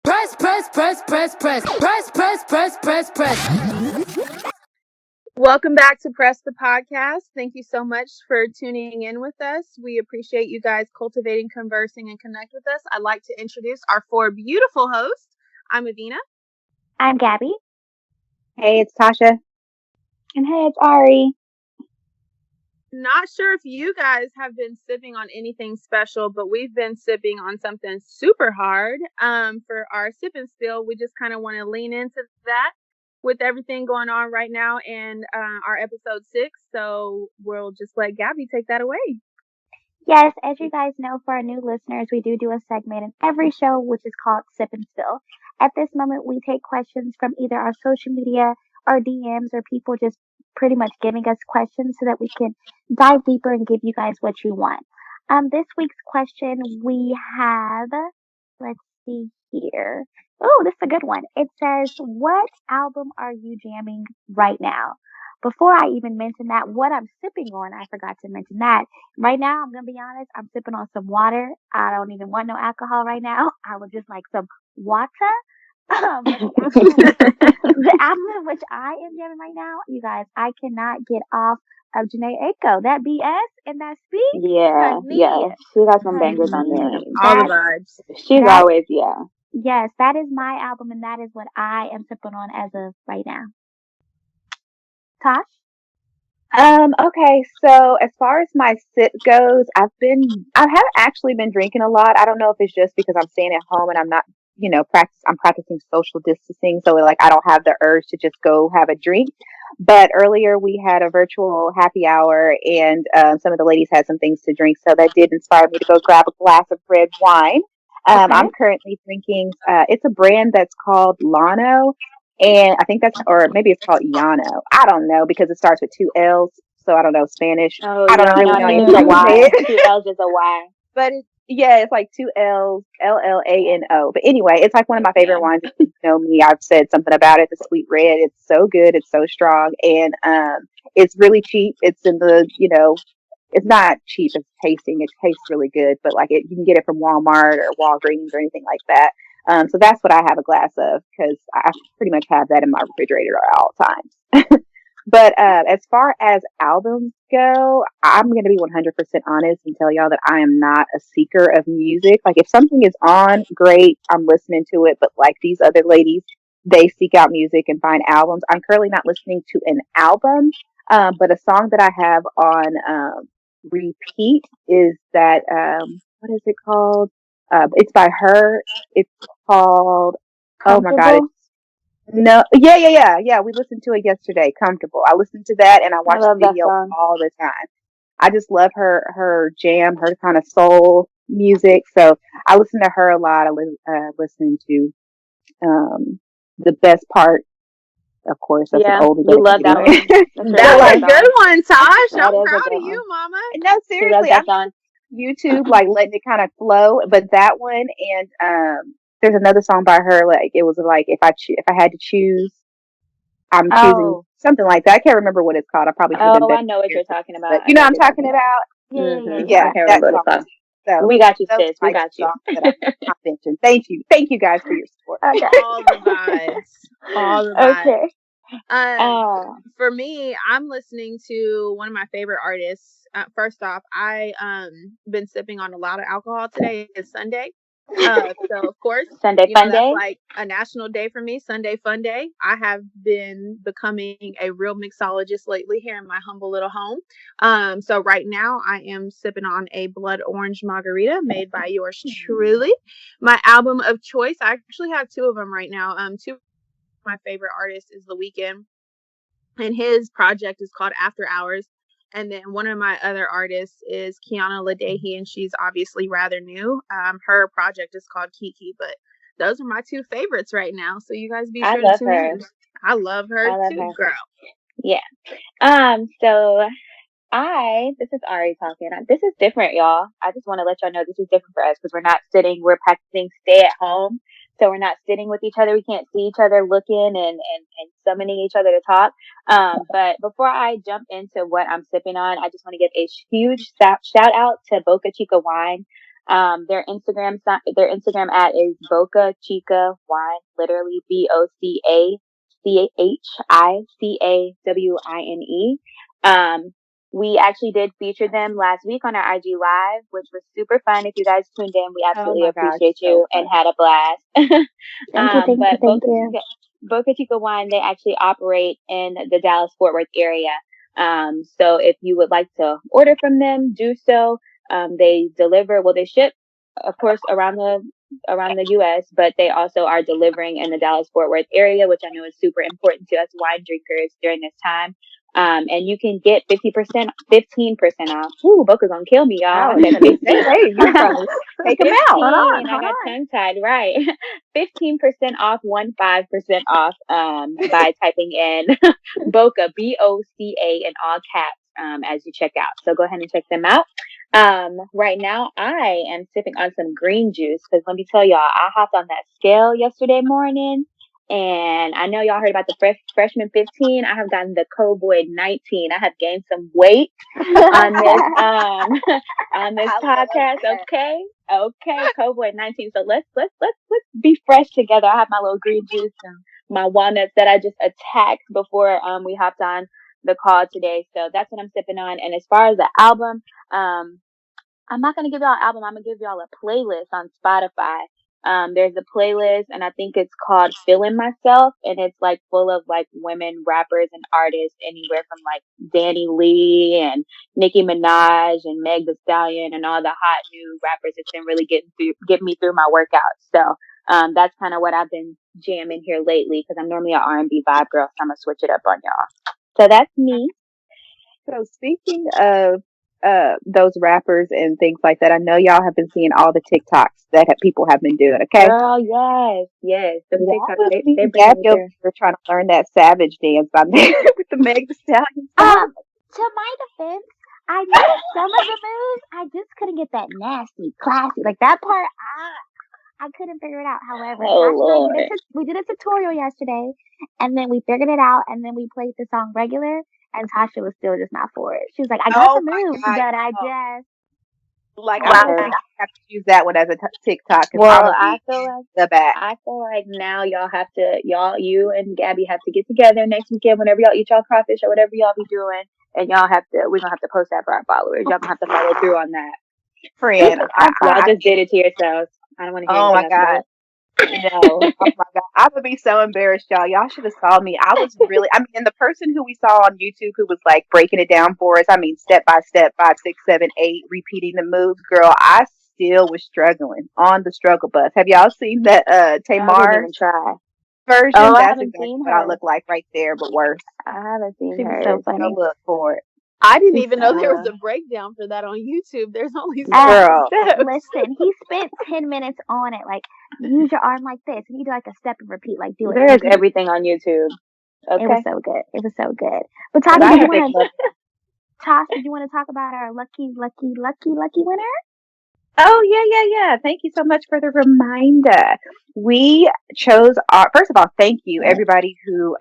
Welcome back to Press the Podcast. Thank you so much for tuning in with us. We appreciate you guys cultivating, conversing, and connect with us. I'd like to introduce our four beautiful hosts. I'm Avina. I'm Gabi. Hey, it's Tosha. And hey, it's Ari. Not sure if you guys have been sipping on anything special, but we've been sipping on something super hard. For our sip and spill, we just kind of want to lean into that with everything going on right now in our episode 6. So we'll just let Gabi take that away. Yes, as you guys know, for our new listeners, we do a segment in every show, which is called Sip and Spill. At this moment, we take questions from either our social media, our DMs, or people just pretty much giving us questions so that we can dive deeper and give you guys what you want. This week's question we have, let's see here. Oh, this is a good one. It says, what album are you jamming right now? Before I even mention that, what I'm sipping on, I forgot to mention that. Right now, I'm going to be honest, I'm sipping on some water. I don't even want no alcohol right now. I would just like some water. The album which I am jamming right now, you guys, I cannot get off of Janae Aiko. That BS and that speed. Yeah. She got some bangers on there. All the vibes. She's always, yeah. Yes, that is my album, and that is what I am sipping on as of right now. Tosh? Okay, so as far as my sip goes, I haven't actually been drinking a lot. I don't know if it's just because I'm staying at home and I'm not, I'm practicing social distancing, so like I don't have the urge to just go have a drink. But earlier we had a virtual happy hour, and some of the ladies had some things to drink, so that did inspire me to go grab a glass of red wine. Okay. I'm currently drinking. It's a brand that's called Lano. And I think or maybe it's called Yano. I don't know because it starts with 2 L's. So I don't know Spanish. Oh, I don't really know anything. 2 L's is a Y. But it's like 2 L's, Llano. But anyway, it's like one of my favorite wines. If you know me, I've said something about it. The Sweet Red. It's so good. It's so strong. And it's really cheap. It's in the, it's not cheap. It's tasting. It tastes really good. But like you can get it from Walmart or Walgreens or anything like that. So that's what I have a glass of because I pretty much have that in my refrigerator at all times. But as far as albums go, I'm going to be 100% honest and tell y'all that I am not a seeker of music. Like if something is on, great, I'm listening to it. But like these other ladies, they seek out music and find albums. I'm currently not listening to an album, but a song that I have on repeat is that, what is it called? It's by her. It's called, oh my God. No, yeah. We listened to it yesterday. Comfortable. I listened to that and I watched the video all the time. I just love her jam, her kind of soul music. So I listen to her a lot. I listen to the best part. Of course, that's an oldie. You love that one. That's a good one, Tosh. I'm proud of you, Mama. No, seriously, I'm on YouTube, like letting it kind of flow. But that one and there's another song by her. Like it was like if I had to choose, I'm choosing something like that. I can't remember what it's called. I probably should have been. I know what you're talking about. But, you know what I'm talking about? Yeah. I can't remember what it's called. So we got you, sis. We got you. I mentioned. Thank you guys for your support. Okay. All the vibes. Okay. For me, I'm listening to one of my favorite artists. First off, I been sipping on a lot of alcohol today. It's Sunday. So of course, Sunday fun day. That's like a national day for me. Sunday fun day. I have been becoming a real mixologist lately here in my humble little home. So right now I am sipping on a blood orange margarita made by yours truly. My album of choice. I actually have 2 of them right now. 2 of my favorite artists is The Weeknd, and his project is called After Hours. And then one of my other artists is Kiana Ladehi, and she's obviously rather new. Her project is called Kiki, but those are my 2 favorites right now. So you guys be sure to tune in. I love her too, girl. Yeah. So this is Ari talking. This is different, y'all. I just want to let y'all know this is different for us because we're practicing stay at home. So we're not sitting with each other. We can't see each other looking and summoning each other to talk. But before I jump into what I'm sipping on, I just want to give a huge shout out to Boca Chica Wine. Their Instagram ad is Boca Chica Wine, literally BOCACHICAWINE. We actually did feature them last week on our IG Live, which was super fun. If you guys tuned in, we Oh absolutely my gosh, appreciate so you fun. and had a blast. Thank you, thank you, But thank you. Boca Chica Wine, they actually operate in the Dallas-Fort Worth area. So if you would like to order from them, do so. They deliver, well, they ship, of course, around the U.S., but they also are delivering in the Dallas-Fort Worth area, which I know is super important to us wine drinkers during this time. And you can get 15% off. Ooh, Boca's gonna kill me, y'all. I said 50. Hey, you're gonna take them out. Hold on, 15. I hold got on. tongue tied, right? 15% off, 15% off, by typing in Boca, BOCA in all caps, as you check out. So go ahead and check them out. Right now I am sipping on some green juice because let me tell y'all, I hopped on that scale yesterday morning. And I know y'all heard about the freshman 15. I have gotten the COVID-19. I have gained some weight on this on this podcast. Okay, COVID-19. So let's be fresh together. I have my little green juice and my walnuts that I just attacked before we hopped on the call today. So that's what I'm sipping on. And as far as the album, I'm not gonna give y'all an album. I'm gonna give y'all a playlist on Spotify. There's a playlist, and I think it's called "Feeling Myself," and it's like full of like women rappers and artists, anywhere from like Danny Lee and Nicki Minaj and Meg The Stallion and all the hot new rappers. It's been really getting me through my workouts. So that's kind of what I've been jamming here lately because I'm normally an R&B vibe girl, so I'm gonna switch it up on y'all. So that's me. So speaking of those rappers and things like that, I know y'all have been seeing all the TikToks that people have been doing. Okay, Girl, yes. The why TikTok, was me they and bring Gabby me over through. here trying to learn that Savage dance by Meg with the Meg The Stallion song? To my defense, I knew some of the moves. I just couldn't get that nasty, classy, like that part. I couldn't figure it out. However, Oh Tasha and I Lord. we did a tutorial yesterday, and then we figured it out, and then we played the song regular, and Tasha was still just not for it. She was like, "I got Oh the my moves, God! but I Oh, just like I I'm Wow. gonna just." have to use that one as a TikTok because I'm Well, gonna I be feel in like the back. now y'all have to you and Gabby have to get together next weekend whenever y'all eat y'all crawfish or whatever y'all be doing, and we're gonna have to post that for our followers. Y'all gonna have to follow through on that. Friend, Y'all just did it to yourselves. I don't want to hear oh anything my else about God. it. No, oh my God, I would be so embarrassed, y'all. Y'all should have saw me. I was really, I mean, and the person who we saw on YouTube who was like breaking it down for us, I mean, step by step, 5, 6, 7, 8, repeating the moves, girl, I still was struggling on the struggle bus. Have y'all seen that I didn't Tamar even try. version? Oh, I That's haven't exactly seen what I her. look like right there, but worse. I haven't seen She was so hers. Go funny. look for it. I didn't She's even know there was Uh, a breakdown for that on YouTube. There's only Uh, 7 Girl, steps. listen, he spent 10 minutes on it. Like, use your arm like this, and you do like a step and repeat. Like, do it. there is everything on YouTube. It was Okay. so good. It was so good. But But Tasha, I did you have want been to? Tosh, did you want to talk about our lucky winner? oh, yeah. Thank you so much for the reminder. We chose our, first of all, thank you everybody who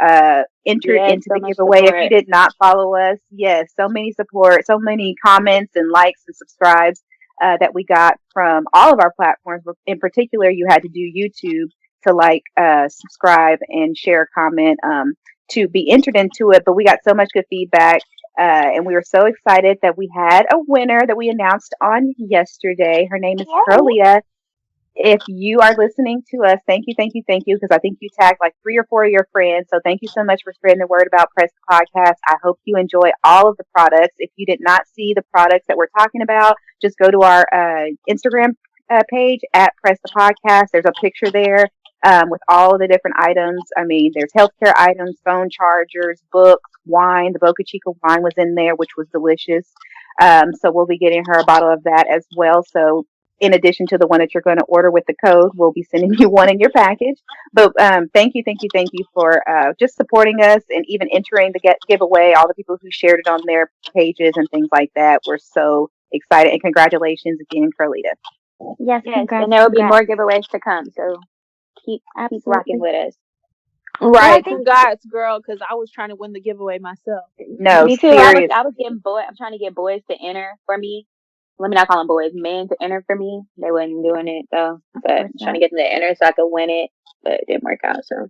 entered yes, into so the much giveaway. If you support. did not follow us, yes, so many support, so many comments and likes and subscribes that we got from all of our platforms. In particular, you had to do YouTube to like, subscribe and share a comment to be entered into it. But we got so much good feedback. And we were so excited that we had a winner that we announced on yesterday. Her name is Carlia. If you are listening to us, thank you, because I think you tagged like 3 or 4 of your friends. So thank you so much for spreading the word about Press the Podcast. I hope you enjoy all of the products. If you did not see the products that we're talking about, just go to our Instagram page at Press the Podcast. There's a picture there with all of the different items. I mean, there's healthcare items, phone chargers, books, wine. The Boca Chica wine was in there, which was delicious. So we'll be getting her a bottle of that as well. So in addition to the one that you're going to order with the code, we'll be sending you one in your package. But thank you for just supporting us and even entering the giveaway. All the people who shared it on their pages and things like that. We're so excited, and congratulations again, Carlita. Yes, Yes, congrats. and there will be Congrats. more giveaways to come. So keep rocking Absolutely. with us. Well, I Right. think Congrats, girl, because I was trying to win the giveaway myself. No, Me too. serious. I was getting I'm trying to get boys to enter for me. let me not call them boys, men to enter for me. They wasn't doing it though, but course trying to not. get them to enter so I could win it, but it didn't work out. So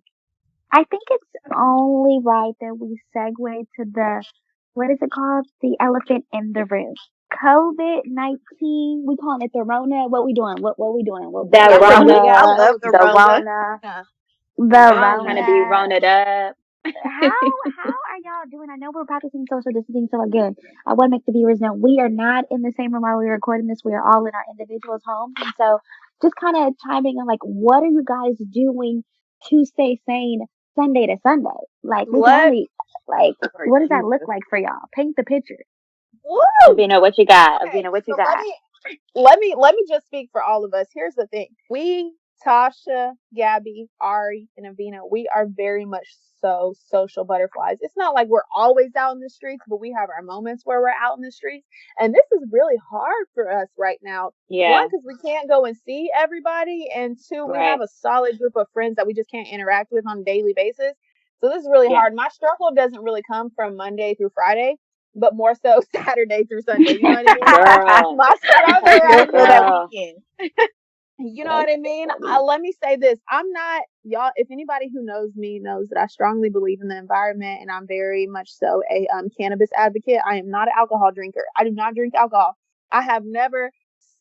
I think it's only right that we segue to the, what is it called? The elephant in the room. COVID-19. We calling it the Rona. What we doing? What we doing? that That's a What big. I Rona, love the the Rona. Rona, Yeah. the I'm trying to be Rona. Rona'd up. How are y'all doing? I know we're practicing social distancing, so again, I want to make the viewers know we are not in the same room while we're recording this. We are all in our individuals' homes, and so just kind of chiming in, like, what are you guys doing to stay sane Sunday to Sunday? Like, we can Let only, like, Lord what does that look Jesus. like for y'all? Paint the picture. woo. Avina, what you got? Okay, Avina, what you so got? let me just speak for all of us. Here's the thing. We, Tasha, Gabby, Ari, and Avina, we are very much so social butterflies. It's not like we're always out in the streets, but we have our moments where we're out in the streets. And this is really hard for us right now. One, Yeah, because we can't go and see everybody. And two, we have right. a solid group of friends that we just can't interact with on a daily basis. So this is really Yeah. hard. My struggle doesn't really come from Monday through Friday, but more so Saturday through Sunday. You know what I mean? Like Girl, my I struggle still right feel that now, girl, weekend. you know what that's I mean? funny. Let me say this. I'm not, y'all, if anybody who knows me knows that I strongly believe in the environment and I'm very much so a cannabis advocate. I am not an alcohol drinker. I do not drink alcohol. I have never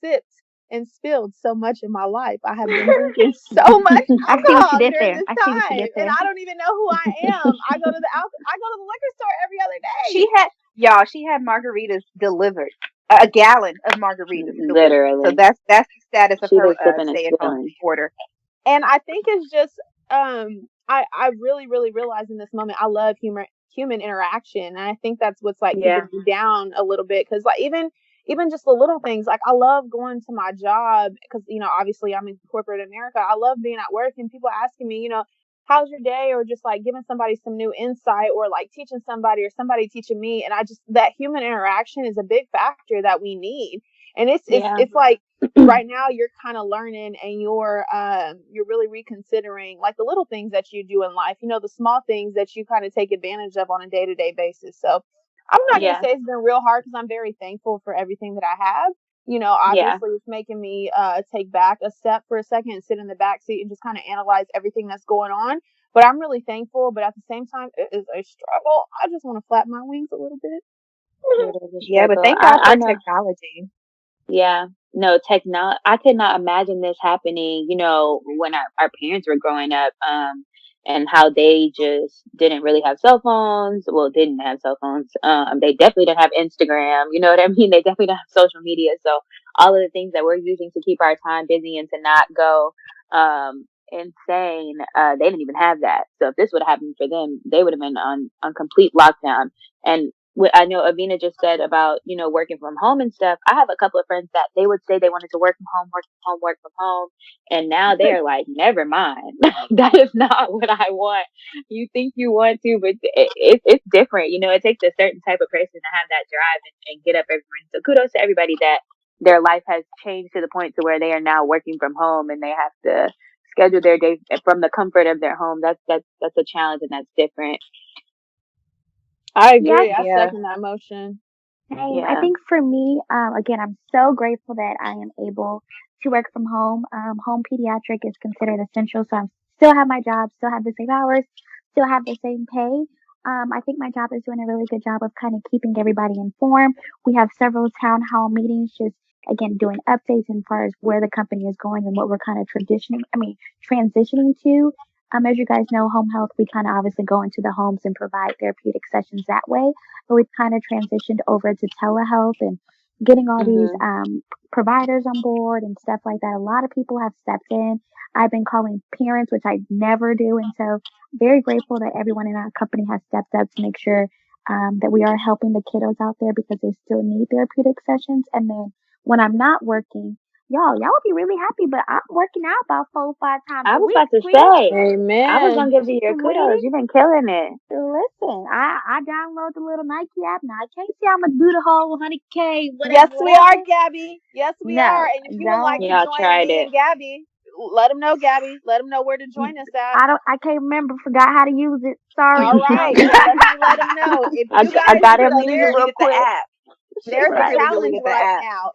sipped and spilled so much in my life. I have been drinking so much I see what you alcohol did during there. this I see what you time, did and there. I don't even know who I am. I go to the liquor store every other day. She had y'all. She had margaritas delivered, a gallon of margaritas delivered. So Literally, that's the status of she her was sipping and stay-at-home spilling. order. And I think it's just I really really realize in this moment I love human interaction, and I think that's what's like keeping Yeah, me down a little bit, because like even just the little things, like I love going to my job because obviously I'm in corporate America. I love being at work and people asking me, how's your day, or just like giving somebody some new insight, or like teaching somebody or somebody teaching me. And I just, that human interaction is a big factor that we need. And it's it's yeah, it's like right now you're kind of learning, and you're really reconsidering like the little things that you do in life, the small things that you kind of take advantage of on a day-to-day basis. So I'm not going to yeah, say it's been real hard, because I'm very thankful for everything that I have. yeah, Obviously it's making me take back a step for a second and sit in the back seat and just kind of analyze everything that's going on. But I'm really thankful, but at the same time it is a struggle. I just want to flap my wings a little bit. it is a Yeah, but struggle. thank God I for know. technology. Yeah, no, I could not imagine this happening, when our parents were growing up, and how they just didn't really have cell phones. Well, didn't have cell phones. They definitely didn't have Instagram. You know what I mean? They definitely don't have social media. So all of the things that we're using to keep our time busy and to not go, insane, they didn't even have that. So if this would have happened for them, they would have been on complete lockdown. And what I know Avina just said about, working from home and stuff. I have a couple of friends that they would say they wanted to work from home, work from home, work from home. And now they are like, never mind. That is not what I want. You think you want to, but it's different. It takes a certain type of person to have that drive and get up every morning. So kudos to everybody that their life has changed to the point to where they are now working from home and they have to schedule their day from the comfort of their home. That's a challenge, and that's different. I Yeah, agree. I Yeah. second that motion. same. I Yeah. think for me, again, I'm so grateful that I am able to work from home. Home pediatric is considered essential, so I still have my job, still have the same hours, still have the same pay. I think my job is doing a really good job of kind of keeping everybody informed. We have several town hall meetings, just again doing updates as far as where the company is going and what we're kind of transitioning to. As you guys know, home health, we kind of obviously go into the homes and provide therapeutic sessions that way, but we've kind of transitioned over to telehealth and getting all these Mhm. providers on board and stuff like that. A lot of people have stepped in. I've been calling parents, which I never do. And so very grateful that everyone in our company has stepped up to make sure that we are helping the kiddos out there because they still need therapeutic sessions. And then when I'm not working, y'all would be really happy, but I'm working out about 4 or 5 times I a was week, about to sweetie. say, I was Amen. gonna give you your kudos. Sweetie. You've been killing it. Listen, I download the little Nike app now. I can't say I'm gonna do the whole 100K, Yes, whatever, we are, whatever. Y'Gabby. Yes, we are. No, And if you would like don't. to Y'all join tried me it. and Gabby, let them know, Gabby. Let them know where to join us at. I don't. I can't remember. Forgot how to use it. Sorry. All right. Well, let me let them know. If you I guys got She him don't so need to there, real get the quick. app. She There's a really challenge deleted the right app. now.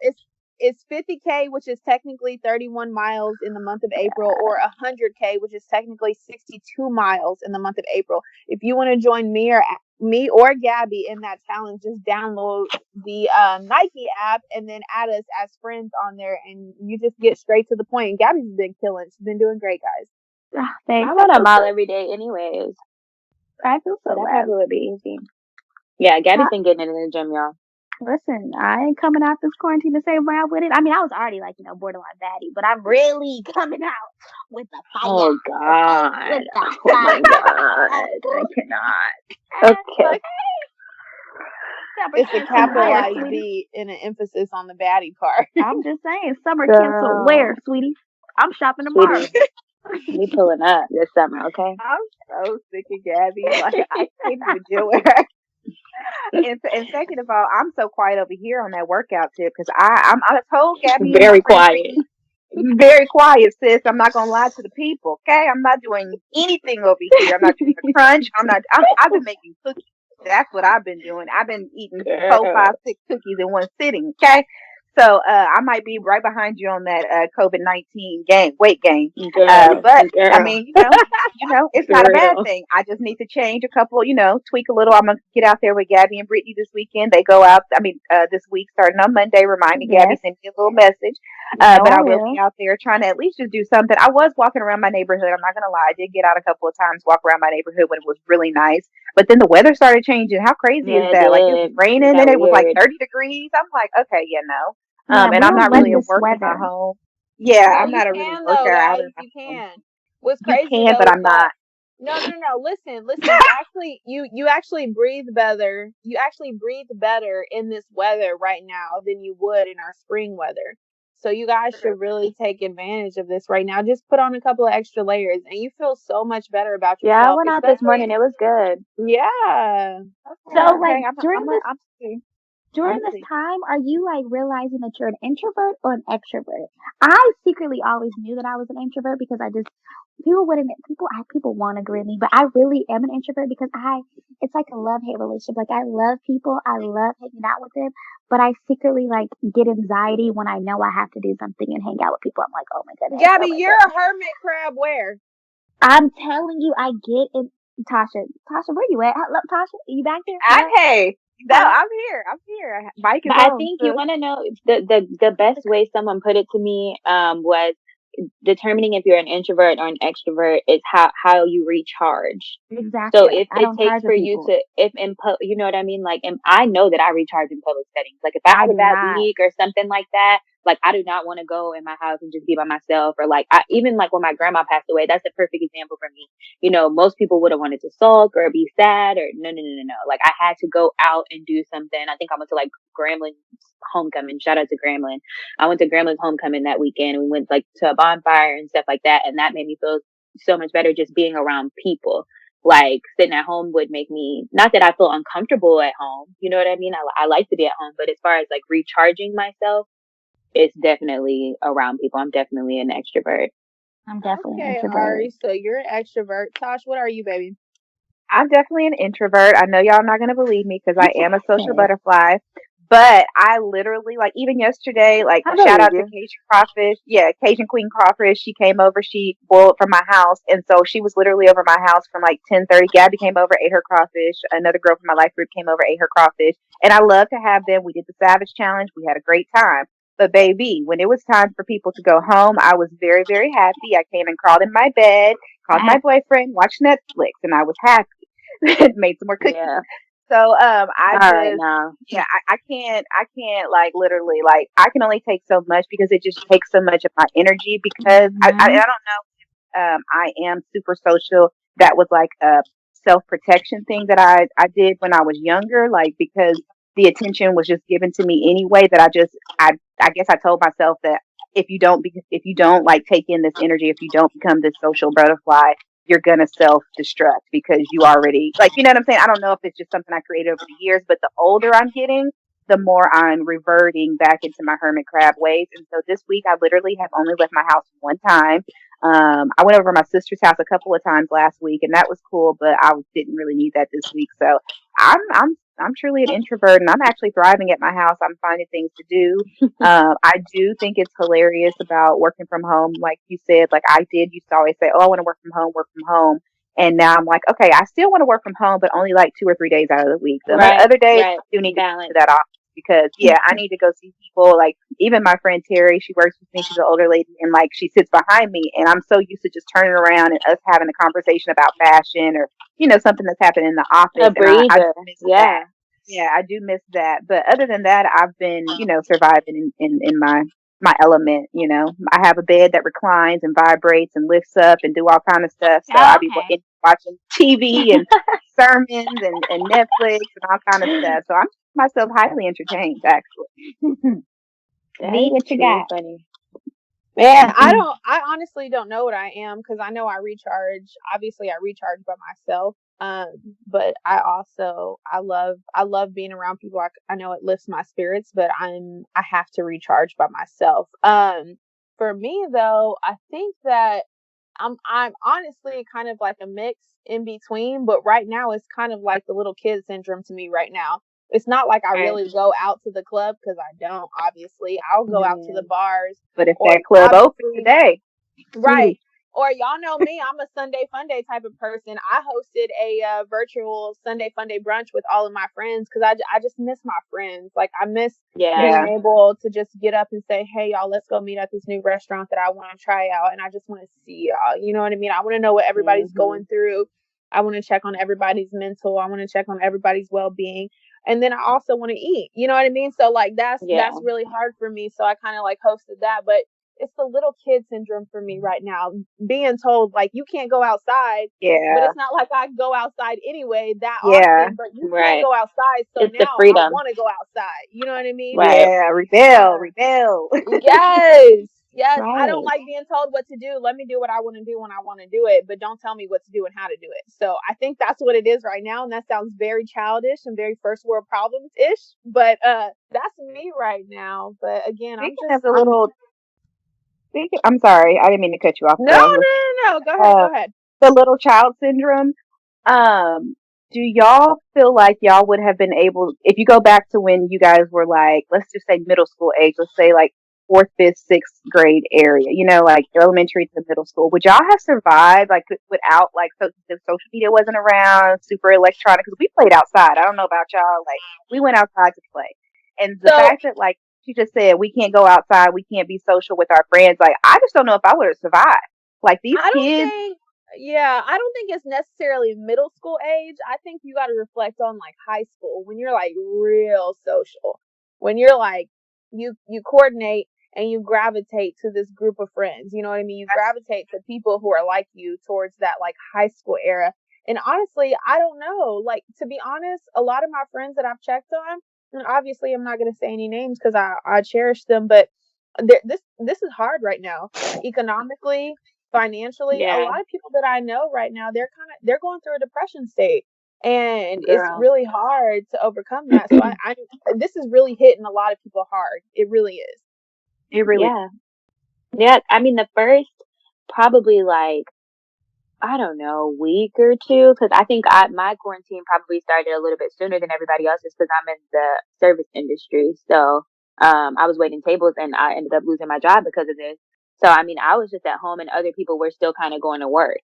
It's 50K, which is technically 31 miles in the month of April, or 100K, which is technically 62 miles in the month of April. If you want to join me or Gabby in that challenge, just download the Nike app and then add us as friends on there, and you just get straight to the point. And Gabby's been killing. She's been doing great, guys. Thanks. I run a mile every day, anyways, I feel so so that bad. probably would be easy. Yeah, Gabby's been getting it in the gym, y'all. Listen, I ain't coming out this quarantine to save my with it. I mean, I was already like, borderline baddie, but I'm really coming out with the fire. Oh God! With the Oh my God! I cannot. Okay. It's a capitalized B and an emphasis on the baddie part. I'm just saying, summer canceled. Where, sweetie? I'm shopping tomorrow. We pulling up this summer, okay? I'm so sick of Gabby. Like, I can't even deal with her. And second of all, I'm so quiet over here on that workout tip because I told Gabby Very quiet. Very quiet, sis. I'm not gonna lie to the people. Okay, I'm not doing anything over here. I'm not doing a crunch. I've been making cookies. That's what I've been doing. I've been eating 4, 5, 6 cookies in one sitting. Okay. So I might be right behind you on that COVID-19 weight gain. But I mean, it's not a bad thing. I just need to change a couple, tweak a little. I'm gonna get out there with Gabby and Brittany this weekend. They go out. This week starting on Monday. Remind me, Gabby, send me a little message. But I will be out there trying to at least just do something. I was walking around my neighborhood. I'm not gonna lie. I did get out a couple of times, walk around my neighborhood when it was really nice. But then the weather started changing. How crazy is that? Like, it was raining and it was like 30 degrees. I'm like, okay, no. And I'm not really a worker in my home. Yeah, I'm not a really worker out in my You home. can. What's crazy You can, though, but I'm not. No. Listen. You actually breathe better. You actually breathe better in this weather right now than you would in our spring weather. So you guys should really take advantage of this right now. Just put on a couple of extra layers, and you feel so much better about yourself. Yeah, I went out this morning. It was good. Yeah. So like during this time, are you like realizing that you're an introvert or an extrovert? I secretly always knew that I was an introvert because people won't agree with me, but I really am an introvert because it's like a love-hate relationship. Like, I love people, I love hanging out with them, but I secretly like get anxiety when I know I have to do something and hang out with people. I'm like, oh my goodness. Gabby, you're a hermit crab. Where? I'm telling you, I get it. Tasha, where you at? Hello, Tasha, are you back there? Hey. No, I'm here. Mike is But on. I think you want to know the best way someone put it to me was determining if you're an introvert or an extrovert is how you recharge. Exactly. So if it takes for you to you know what I mean? Like, and I know that I recharge in public settings. Like, if I have a bad week or something like that, like, I do not want to go in my house and just be by myself. Or like, even like when my grandma passed away, that's a perfect example for me. Most people would have wanted to sulk or be sad or no. Like, I had to go out and do something. I think I went to like Gramblin's homecoming. Shout out to Grambling. I went to Gramblin's homecoming that weekend, and we went like to a bonfire and stuff like that. And that made me feel so much better just being around people. Like, sitting at home would make me, not that I feel uncomfortable at home. You know what I mean? I like to be at home, but as far as like recharging myself, it's definitely around people. I'm definitely an extrovert. I'm definitely an introvert. Ari, so you're an extrovert. Tosh, what are you, baby? I'm definitely an introvert. I know y'all are not going to believe me because I am a social butterfly. But I literally, like, even yesterday, like, shout out to Cajun Crawfish. Yeah, Cajun Queen Crawfish. She came over. She boiled from my house. And so she was literally over my house from like 10:30. Gabby came over, ate her crawfish. Another girl from my life group came over, ate her crawfish. And I love to have them. We did the Savage Challenge. We had a great time. But baby, when it was time for people to go home, I was very, very happy. I came and crawled in my bed, called my boyfriend, watched Netflix, and I was happy. Made some more cookies. Yeah. So I can't like literally, like, I can only take so much because it just takes so much of my energy because I don't know. I am super social. That was like a self-protection thing that I did when I was younger, like, because the attention was just given to me anyway, that I guess I told myself that if you don't like take in this energy, if you don't become this social butterfly, you're gonna self-destruct because you already, like, you know what I'm saying? I don't know if it's just something I created over the years, but the older I'm getting, the more I'm reverting back into my hermit crab ways. And so this week I literally have only left my house one time. I went over to my sister's house a couple of times last week, and that was cool, but I didn't really need that this week. So I'm I'm truly an introvert, and I'm actually thriving at my house. I'm finding things to do. I do think it's hilarious about working from home. Like you said, like I did used to always say, "Oh, I want to work from home, work from home." And now I'm like, okay, I still want to work from home, but only like 2 or 3 days out of the week. The Right, other days, right. I do need to go to Balance. that office because, yeah, I need to go see people. Like even my friend Terry, she works with me. She's an older lady, and like she sits behind me, and I'm so used to just turning around and us having a conversation about fashion or something that's happened in the A office, and I breather. just miss that. Yeah. Yeah, I do miss that. But other than that, I've been, surviving in my element. I have a bed that reclines and vibrates and lifts up and do all kind of stuff. So I Oh, be okay. watching TV and sermons and Netflix and all kind of stuff. So I'm myself highly entertained, actually. V, That's what you too got? funny. Man, I honestly don't know what I am because I know I recharge. Obviously, I recharge by myself. But I love being around people. I know it lifts my spirits, but I have to recharge by myself. For me though, I think that I'm honestly kind of like a mix in between, but right now it's kind of like the little kid syndrome to me right now. It's not like I Right. really go out to the club because I don't, obviously. I'll go out to the Mm. bars But if or that club open obviously, today, right. Or y'all know me, I'm a Sunday Fun Day type of person. I hosted a virtual Sunday Fun Day brunch with all of my friends because I just miss my friends. Like I miss Yeah. being yeah, able to just get up and say, "Hey y'all, let's go meet at this new restaurant that I want to try out," and I just want to see y'all. You know what I mean? I want to know what everybody's Hmm. going through. I want to check on everybody's mental. I want to check on everybody's well being, and then I also want to eat. You know what I mean? So like that's Yeah. really hard for me. So I kind of like hosted that, but it's the little kid syndrome for me right now. Being told like you can't go outside, but yeah, it's not like I go outside anyway that yeah, often. But you can't Right. go outside, so It's the now I freedom. want to go outside. You know what I mean? Right. So yeah. Rebel, uh, rebel. yes, yes. I don't Right. like being told what to do. Let me do what I want to do when I want to do it, but don't tell me what to do and how to do it. So I think that's what it is right now, and that sounds very childish and very first world problems ish. But that's me right now. But again, Speaking of the little, I'm sorry, I didn't mean to cut you off, no, girl. no, no. Go ahead, Uh, go ahead. the little child syndrome. Do y'all feel like y'all would have been able, if you go back to when you guys were like, let's just say middle school age, let's say like fourth, fifth, sixth grade area, like elementary to middle school, would y'all have survived like without like the social media wasn't around, super electronic? Because we played outside. I don't know about y'all, like we went outside to play, and the So fact that like she just said we can't go outside, we can't be social with our friends. Like I just don't know if I would have survived. Like these I don't kids, think, yeah, I don't think it's necessarily middle school age. I think you got to reflect on like high school when you're like real social, when you're like you coordinate and you gravitate to this group of friends. You know what I mean? You that's gravitate to people who are like you towards that like high school era. And honestly, I don't know. Like to be honest, a lot of my friends that I've checked on, and obviously I'm not going to say any names because I cherish them, but this is hard right now economically, financially. A Yeah. lot of people that I know right now, they're going through a depression state, and it's Girl. really hard to overcome that. So I this is really hitting a lot of people hard. It really is. it really. Yeah. Yeah. I mean, the first probably like, I don't know, week or two, because I think my quarantine probably started a little bit sooner than everybody else's because I'm in the service industry. So I was waiting tables and I ended up losing my job because of this. So I mean, I was just at home and other people were still kind of going to work.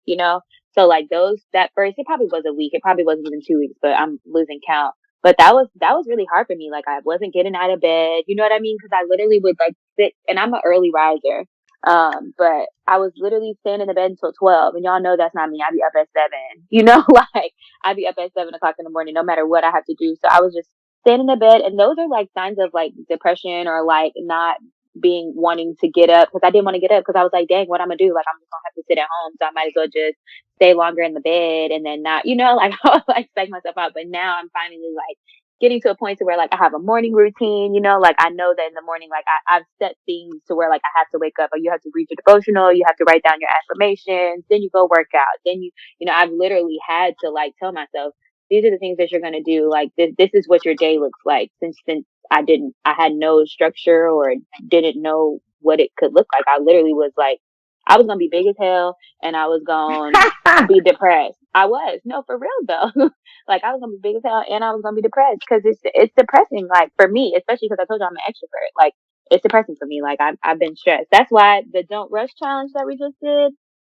So like that first, it probably was a week. It probably wasn't even 2 weeks, but I'm losing count. But that was really hard for me. Like I wasn't getting out of bed. You know what I mean? Because I literally would like sit, and I'm an early riser. But I was literally staying in the bed until 12, and y'all know that's not me. I'd be up at 7, like I'd be up at 7 o'clock in the morning, no matter what I have to do. So I was just staying in the bed, and those are like signs of like depression or like not wanting to get up because I didn't want to get up because I was like, dang, what I'm gonna do? Like I'm just gonna have to sit at home, so I might as well just stay longer in the bed and then not, like I would like psych myself out. But now I'm finally like getting to a point to where like I have a morning routine, like I know that in the morning, like I've set things to where like I have to wake up or you have to read your devotional, you have to write down your affirmations, then you go work out, then I've literally had to like tell myself, these are the things that you're going to do. Like this is what your day looks like since I had no structure or didn't know what it could look like. I literally was like I was gonna be big as hell, and I was gonna be depressed. I was, no, for real though. Like, I was gonna be big as hell, and I was gonna be depressed because it's depressing. Like, for me, especially because I told you I'm an extrovert. Like, it's depressing for me. Like, I've been stressed. That's why the Don't Rush challenge that we just did,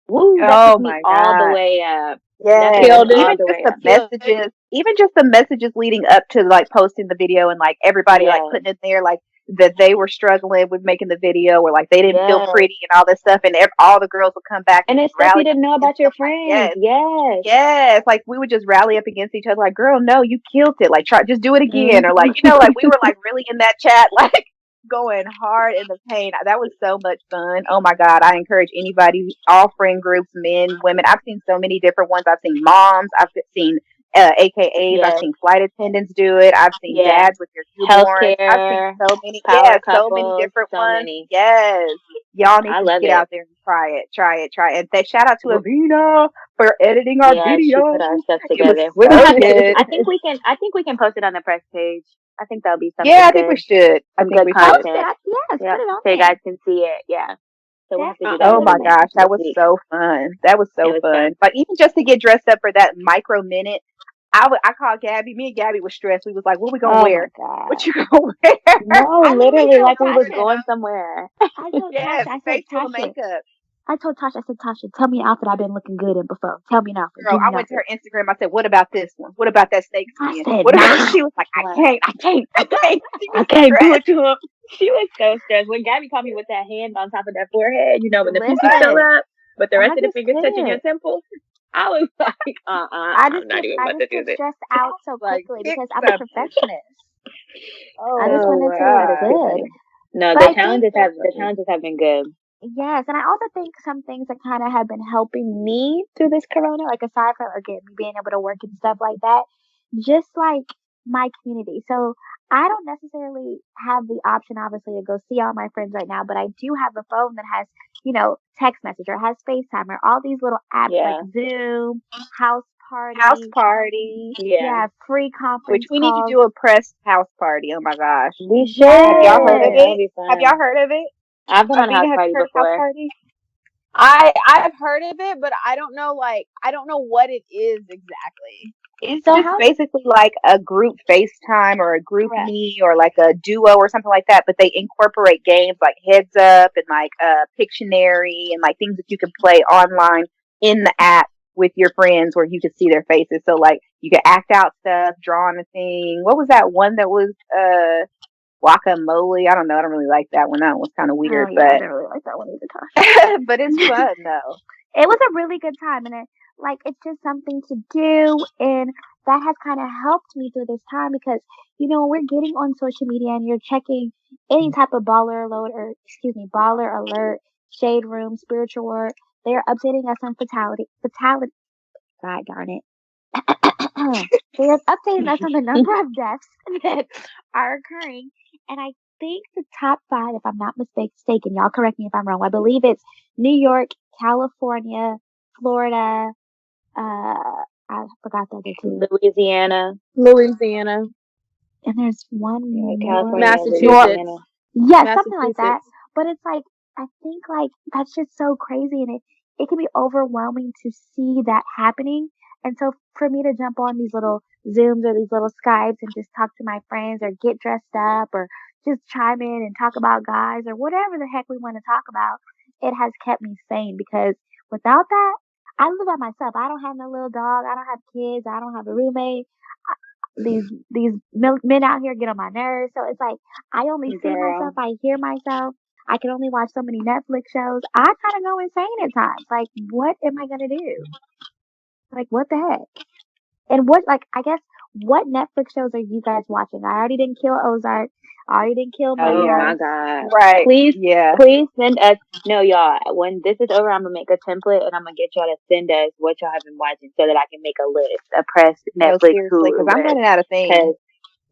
woo, that took Oh me my all the God. way up. That took Yes. me Killed it. all Even the just way the up. messages, even just the messages leading up to like posting the video and like everybody like Yes, putting in there like that they were struggling with making the video or like they didn't feel yes. pretty and all this stuff and all the girls would come back and And just it's stuff you rally up didn't know against about your them like friends. yes. Yes. Yes, like we would just rally up against each other, like, girl, no, you killed it. Like, try, just do it again. Or, like, Mhm. like we were like really in that chat, like going hard in the paint. That was so much fun. Oh my God. I encourage anybody, all friend groups, men, women. I've seen so many different ones. I've seen moms, I've seen AKAs, I've Yes. seen flight attendants do it. I've seen Yes. dads with their newborns. I've seen Healthcare, so many, power so many couples, different so ones. many. Yes. Y'all need I to love get it. out there and try it. Try it. Try it. And shout out to Avina for editing our Yeah, she put videos. our stuff It was together. We're gonna so have to. good. I think we can. I think we can post it on the press page. I think that'll be Yeah, something I think we good. should. I Some think good we Post should. it. content. Yes, Yeah, put it on so you there. guys can see it. Yeah. So we'll have to do that Oh Definitely my put it within on gosh, there. that this was week. so fun. That was It so was fun. fun. Like even just to get dressed up for that micro minute, I called Gabby. Me and Gabby was stressed. We was like, "What we gonna Oh my wear? What god. you gonna wear?" No, I literally literally, told like we was Tasha. going somewhere. I told Yes, Tasha. I said, face full of Tasha. makeup. I told Tasha. I said, Tasha, tell me an outfit I've been looking good in before. Tell me an outfit. Girl, Give me I an went to outfit. her Instagram. I said, "What about this one? What about that snake I skin? said, What about?" nah. She was like, "I Like, can't. I can't. I can't." She I was can't do stressed. it to him. She was so stressed. When Gabby caught me with that hand on top of that forehead, when the pinky still Listen, up, but the rest I of the just fingers touching your can't. temple, I was like, I'm not even I about to just do get this. stressed out so Like, quickly pick because I'm a something. perfectionist. I just Oh want Oh, it to wow, look that is too God. good. funny. No, But the I think challenges have been good. yes, and I also think some things that kind of have been helping me through this corona, like aside from again me being able to work and stuff like that, just like my community. So I don't necessarily have the option, obviously, to go see all my friends right now, but I do have a phone that has, text message or has FaceTime or all these little apps like Yeah, Zoom, House House Party, party. yeah. yeah, free Which conference we need to calls. do a press house party. Oh my gosh. We should. Have y'all heard of Yes. That'll it? be Have y'all fun. heard of it? I've been on house Avina, have you party heard of house before. party? I've heard of it, but I don't know I don't know what it is exactly. It's So just House, basically like a group FaceTime or a group correct. me or like a duo or something like that, but they incorporate games like Heads Up and like Pictionary and like things that you can play online in the app with your friends where you can see their faces. So like you can act out stuff, draw on a thing. What was that one that was guacamole? I don't know. I don't really like that one. That one was kind of Oh weird, yeah, I but didn't really like that one either, Tasha. but it's fun though. It was a really good time, and it's just something to do, and that has kind of helped me through this time because when we're getting on social media and you're checking any type of baller alert, shade room, spiritual work, they are updating us on fatality. God darn it. They are updating us on the number of deaths that are occurring. And I think the top five, if I'm not mistaken, y'all correct me if I'm wrong. I believe it's New York, California, Florida. I forgot the other two. Louisiana, Louisiana, And there's one more. California, Massachusetts, Louisiana. Yeah, something like that. Massachusetts. But it's like I think like that's just so crazy, and it can be overwhelming to see that happening. And so for me to jump on these little Zooms or these little Skypes and just talk to my friends or get dressed up or just chime in and talk about guys or whatever the heck we want to talk about, it has kept me sane because without that, I live by myself. I don't have no little dog. I don't have kids. I don't have a roommate. These men out here get on my nerves. So it's like I only see myself, Girl. I hear myself. I can only watch so many Netflix shows. I kind of go insane at times. Like, what am I gonna do? Like, what the heck? And I guess, what Netflix shows are you guys watching? I already didn't kill Ozark. I already didn't kill Oh Oh yeah. my Monday. God. Right. Please, Yeah. please send us. No, y'all. When this is over, I'm gonna make a template and I'm gonna get y'all to send us what y'all have been watching so that I can make a list, a press No, Netflix seriously, because Hulu I'm list. running out of things. Cause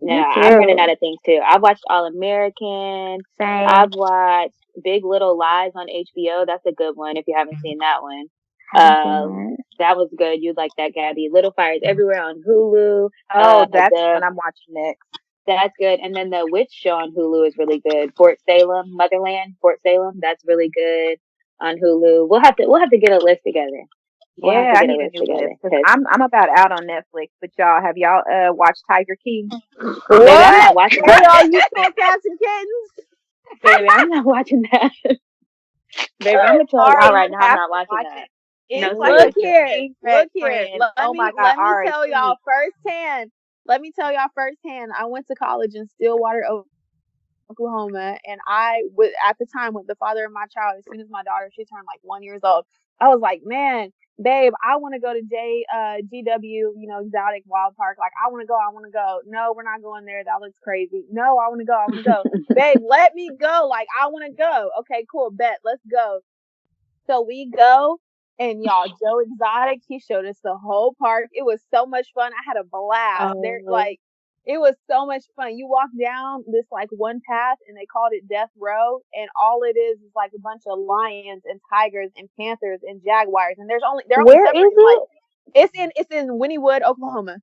no, Me I'm running out too. of things too. I've watched All American. Same. I've watched Big Little Lies on HBO. That's a good one if you haven't seen that one. Haven't seen That was good. You'd like that, Gabby. Little Fires Everywhere on Hulu. Oh, that's The what I'm watching next. That's good. And then the witch show on Hulu is really good. Fort Salem, Motherland, Fort Salem. That's really good. on Hulu. We'll have to get a list together. We'll have Yeah, to I get a need a list new together list because because I'm about out on Netflix. But y'all, have y'all watched Tiger King? baby, I'm What? not watching Hey, that. y'all, you cool cats and kittens? Baby, I'm not watching that. Baby, I'm gonna tell y'all Ari, right you now, I'm have not to watching watch that. it. No, It's like Look a seriously. here, train wreck, look here. friend. Oh my God, Let me Ari, tell y'all please. firsthand. Let me tell y'all firsthand. I went to college in Stillwater, Oklahoma, and I would at the time with the father of my child. As soon as my daughter she turned like 1 year old, I was like, man, babe, I want to go to GW, exotic wild park. Like, I want to go. I want to go. No, we're not going there. That looks crazy. No, I want to go. I want to go. Babe, let me go. Like, I want to go. Okay, cool. Bet. Let's go. So we go, and y'all, Joe Exotic, he showed us the whole park. It was so much fun. I had a blast. Oh, It was so much fun. You walk down this like one path, and they called it Death Row, and all it is like a bunch of lions and tigers and panthers and jaguars, and they're only where is separated like it? it's in Winniewood, Oklahoma.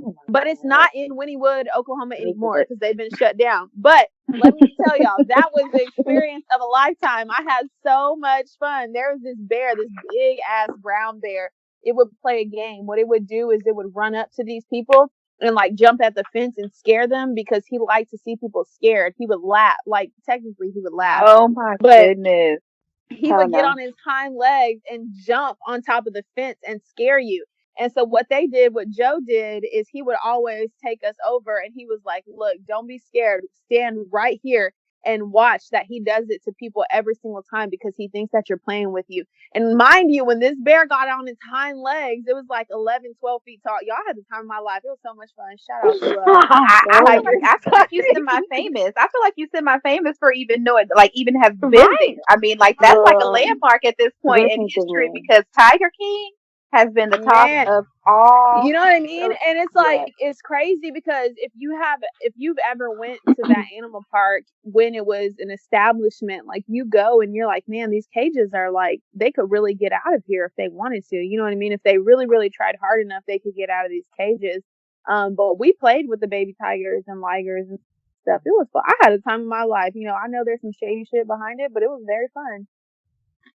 Oh But it's my not in Winniewood, Oklahoma anymore God. because they've been shut down. But let me tell y'all, that was the experience of a lifetime. I had so much fun. There was this bear, this big ass brown bear. It would play a game. What it would do is it would run up to these people and like jump at the fence and scare them because he liked to see people scared. He would laugh. Like technically he would laugh. Oh my But goodness. he Hell would get no. on his hind legs and jump on top of the fence and scare you. And so what Joe did is he would always take us over and he was like, look, don't be scared. Stand right here and watch that he does it to people every single time because he thinks that you're playing with you. And mind you, when this bear got on its hind legs, it was like 11, 12 feet tall. Y'all had the time of my life. It was so much fun. Shout out to So Tiger I feel like you Exotic. semi-famous. I feel like you semi-famous for even knowing, like even have been right, there. I mean, like that's like a girl. landmark at this point in Listen to history me. because Tiger King has been the talk Man, of all. you know what I mean? And it's like Yeah. it's crazy because if you've ever went to that animal park when it was an establishment, like you go and you're like, man, these cages are like they could really get out of here if they wanted to. You know what I mean? If they really, really tried hard enough, they could get out of these cages. But we played with the baby tigers and ligers and stuff. It was fun. I had a time of my life. I know there's some shady shit behind it, but it was very fun.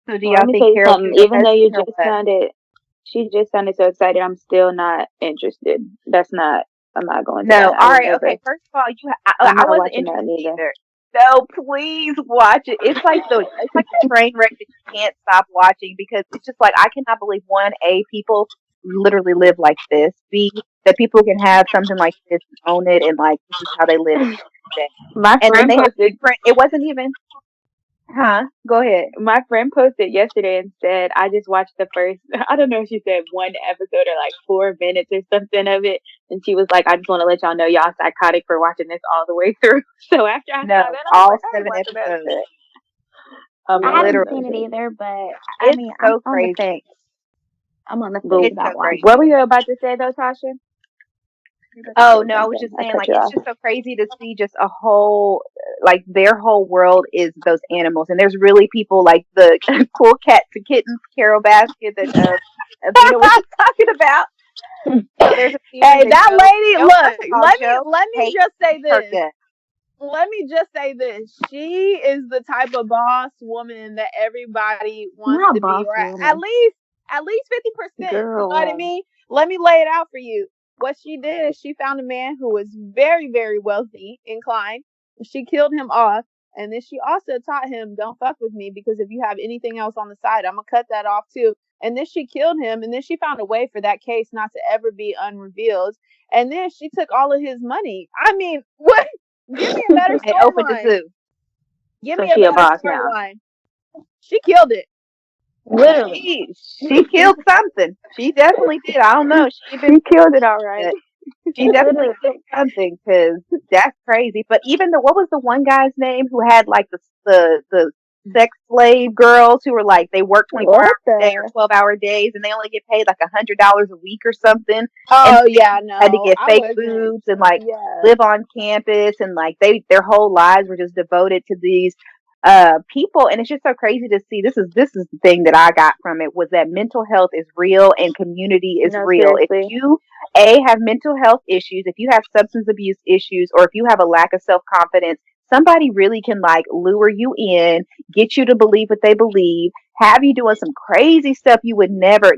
So do Well, let y'all me think tell you Carol something. get her Even though husband or what? she just sounded so excited. I'm still not interested. I'm not going to No, that. I all would right, never. okay. First of all, I'm I not wasn't watching that interested neither. either. So please watch it. It's like a train wreck that you can't stop watching because it's just like I cannot believe one, A, people literally live like this. B, that people can have something like this and own it and like this is how they live today. My And then friend they have posted. different it wasn't even go ahead. My friend posted yesterday and said, I just watched the first, I don't know if she said one episode or like 4 minutes or something of it. And she was like, I just want to let y'all know y'all psychotic for watching this all the way through. So after I No, saw that, I was all like, I ain't seven watching that episodes. shit. I'm I not watching haven't that seen it Literally. shit. either, but I It's mean, I'm so on the crazy. fence. I'm on the But fence It's so about crazy. what were watching you about to say though, Tasha? You were about to Oh say no, I was something. just I saying cut like you it's off. just so crazy to see just a whole like their whole world is those animals, and there's really people like the cool cats and kittens, Carol Baskin that Avina was just talking about. So there's a series Hey, that that lady, Joe first look, of all, Joe let me hates just say her this. guts. Let me just say this. She is the type of boss woman that everybody wants not to be, boss or at woman. least at least 50%. You know what I Girl. mean? Let me lay it out for you. What she did is she found a man who was very, very wealthy inclined. She killed him off. And then she also taught him, don't fuck with me because if you have anything else on the side, I'm going to cut that off too. And then she killed him. And then she found a way for that case not to ever be unrevealed. And then she took all of his money. I mean, what? Give me a better And opened the storyline. zoo. Give So me a she a better boss now. storyline. She killed it. Literally. She killed something. She definitely did. I don't know. She even She killed it all right. she definitely killed something because that's crazy. But even what was the one guy's name who had like the sex slave girls who were like they work 24 hours What a day or the? 12-hour days and they only get paid like $100 a week or something, and Oh yeah, had to no, get I fake wasn't. boobs and like Yeah. live on campus and like their whole lives were just devoted to these people, and it's just so crazy to see. This is the thing that I got from it was that mental health is real and community is No, real. If seriously. you have mental health issues, if you have substance abuse issues, or if you have a lack of self-confidence, somebody really can like lure you in, get you to believe what they believe, have you doing some crazy stuff you would never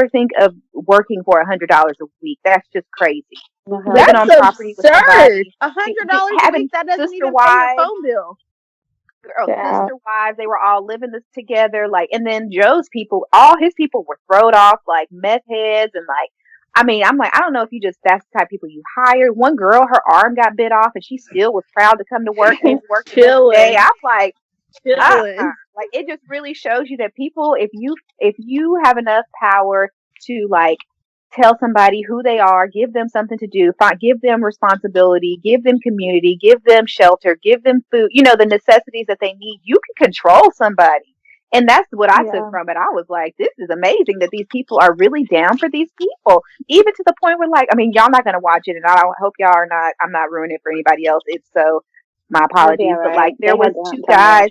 think of working for $100 a week. That's just crazy. Living That's on property with absurd. somebody, $100 a week, having that doesn't sister even pay your wives, phone bill. girl, Yeah. sister wives, they were all living this together. Like, and then Joe's people, all his people were thrown off like meth heads and like, I mean, I'm like, I don't know if that's the type of people you hire. One girl, her arm got bit off and she still was proud to come to work and work the next day. Chilling. I'm like, Chilling. like it just really shows you that people, if you have enough power to like tell somebody who they are, give them something to do, give them responsibility, give them community, give them shelter, give them food, the necessities that they need, you can control somebody. And that's what I took from it. I was like, this is amazing that these people are really down for these people, even to the point where, like, I mean, y'all not going to watch it, and I hope y'all are not. I'm not ruining it for anybody else. It's so, my apologies, but like, there was two guys.